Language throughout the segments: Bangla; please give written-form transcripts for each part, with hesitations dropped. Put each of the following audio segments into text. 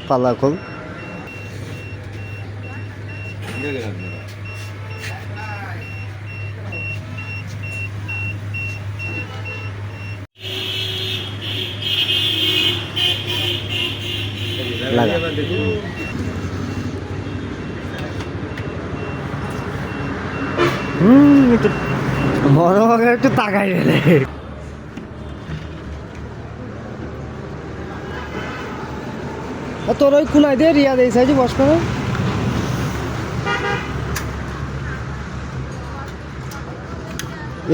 পালা খোল। লাগা। একটু বড় ভাগে একটু তাকাই গেলে তোর ওই কুনাই দিয়ে রিয়া দিয়ে সাইজি বসবে না।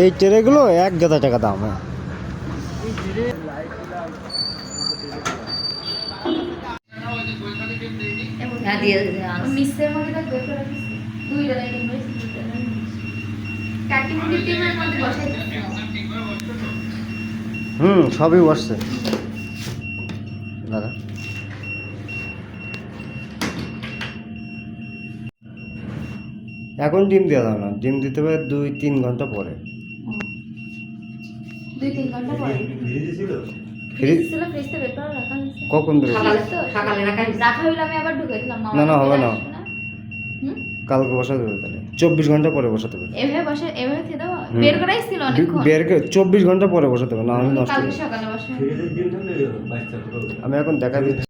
এই ট্রেগুলো 1,000 টাকা দাম। হ্যাঁ সবই বসছে দাদা। এখন ডিম দেওয়া যাবে না, ডিম দিতে হবে 2-3 ঘন্টা পরে। 2-3 ঘন্টা পরে কখন দেবে? রাখা হইলে আমি আবার ঢুকে দিলাম। না হবে না, কালকে বসাতে হবে। তাহলে 24 ঘন্টা পরে বসাতে হবে। এভাবে বসে এভাবে থেকে দাও, বের করাই ছিল অনেকক্ষণ। 24 ঘন্টা পরে বসাতে হবে, না হলে নষ্ট কালকে হবে। সকালে বসে আমি এখন দেখা দিচ্ছি।